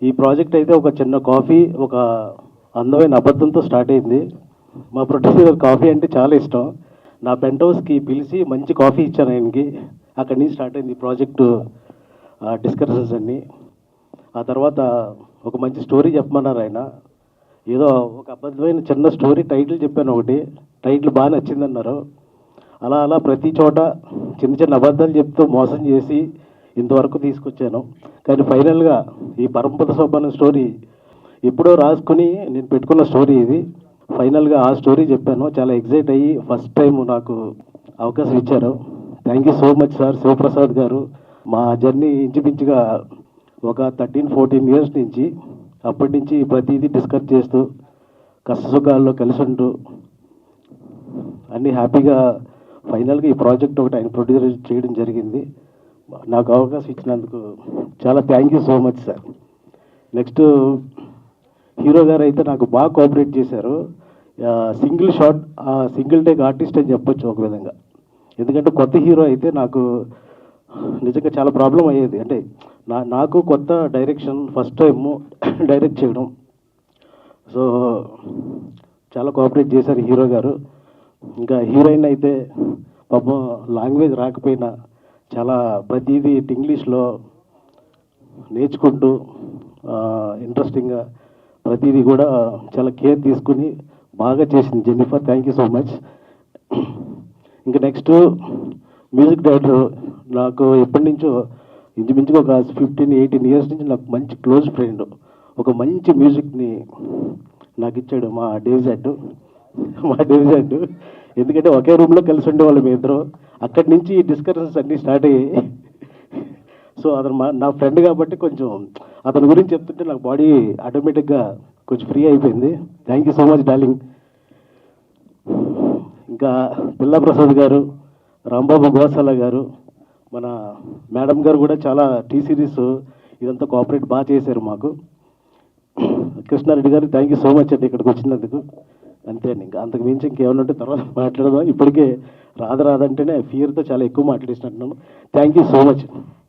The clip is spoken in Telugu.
ఈ ప్రాజెక్ట్ అయితే ఒక చిన్న కాఫీ, ఒక అందమైన అబద్ధంతో స్టార్ట్ అయింది. మా ప్రొడ్యూసర్ కాఫీ అంటే చాలా ఇష్టం. నా పెంట్ హౌస్కి పిలిచి మంచి కాఫీ ఇచ్చాను ఆయనకి. అక్కడి నుంచి స్టార్ట్ అయింది ఈ ప్రాజెక్టు డిస్కషన్స్ అన్నీ. ఆ తర్వాత ఒక మంచి స్టోరీ చెప్పమన్నారు ఆయన. ఏదో ఒక అబద్ధమైన చిన్న స్టోరీ టైటిల్ చెప్పాను ఒకటి. టైటిల్ బాగా నచ్చిందన్నారు. అలా అలా ప్రతి చోట చిన్న చిన్న అబద్ధాలు చెప్తూ మోసం చేసి ఇంతవరకు తీసుకొచ్చాను. కానీ ఫైనల్గా ఈ పరమపద సోపానం స్టోరీ ఎప్పుడో రాసుకుని నేను పెట్టుకున్న స్టోరీ ఇది. ఫైనల్గా ఆ స్టోరీ చెప్పాను. చాలా ఎగ్జైట్ అయ్యి ఫస్ట్ టైం నాకు అవకాశం ఇచ్చారు. Thank you so much sir Sivaprasad గారు. మా జర్నీ ఇంచుమించుగా ఒక 13-14 ఇయర్స్ నుంచి, అప్పటి నుంచి ప్రతిదీ డిస్కస్ చేస్తూ కష్టసుఖాల్లో కలిసి ఉంటూ అన్నీ హ్యాపీగా ఫైనల్గా ఈ ప్రాజెక్ట్ ఒకటి ఆయన ప్రొడ్యూసర్ చేయడం జరిగింది. నాకు అవకాశం ఇచ్చినందుకు చాలా thank you so much sir. Next hero గారు అయితే నాకు బాగా కోఆపరేట్ చేశారు. Single shot, single take artist అని చెప్పొచ్చు ఒక విధంగా. ఎందుకంటే కొత్త హీరో అయితే నాకు నిజంగా చాలా ప్రాబ్లం అయ్యేది. అంటే నాకు కొత్త డైరెక్షన్, ఫస్ట్ టైము డైరెక్ట్ చేయడం. సో చాలా కోఆపరేట్ చేశారు హీరో గారు. ఇంకా హీరోయిన్ అయితే పాపం లాంగ్వేజ్ రాకపోయినా చాలా ప్రతిదీ ఇంగ్లీష్లో నేర్చుకుంటూ ఇంట్రెస్టింగ్గా ప్రతిదీ కూడా చాలా కేర్ తీసుకుని బాగా చేసింది Jennifer. Thank you so much. ఇంకా నెక్స్ట్ మ్యూజిక్ డైరెక్టర్ నాకు ఎప్పటి నుంచో ఇంచుమించుగా ఒక 15-18 ఇయర్స్ నుంచి నాకు మంచి క్లోజ్ ఫ్రెండ్. ఒక మంచి మ్యూజిక్ని నాకు ఇచ్చాడు మా డేవిజాడ్. ఎందుకంటే ఒకే రూమ్లో కలిసి ఉండేవాళ్ళు మీ ఇద్దరు. అక్కడి నుంచి డిస్కషన్స్ అన్నీ స్టార్ట్ అయ్యాయి. సో అతను నా ఫ్రెండ్ కాబట్టి కొంచెం అతని గురించి చెప్తుంటే నాకు బాడీ ఆటోమేటిక్గా కొంచెం ఫ్రీ అయిపోయింది. Thank you so much darling. ఇంకా పిల్లా ప్రసాద్ గారు, రాంబాబు గోసాల గారు, మన మేడం గారు కూడా చాలా టీ సిరీస్ ఇదంతా కోఆపరేట్ బాగా చేశారు మాకు. కృష్ణారెడ్డి గారు థ్యాంక్ యూ సో మచ్ అండి ఇక్కడికి వచ్చినందుకు. అంతే అండి. ఇంకా అంతకు మించి ఇంకేమన్నా ఉంటే తర్వాత మాట్లాడదాం. ఇప్పటికే రాదంటేనే ఫియర్తో చాలా ఎక్కువ మాట్లాడేసినట్టున్నాను. Thank you so much.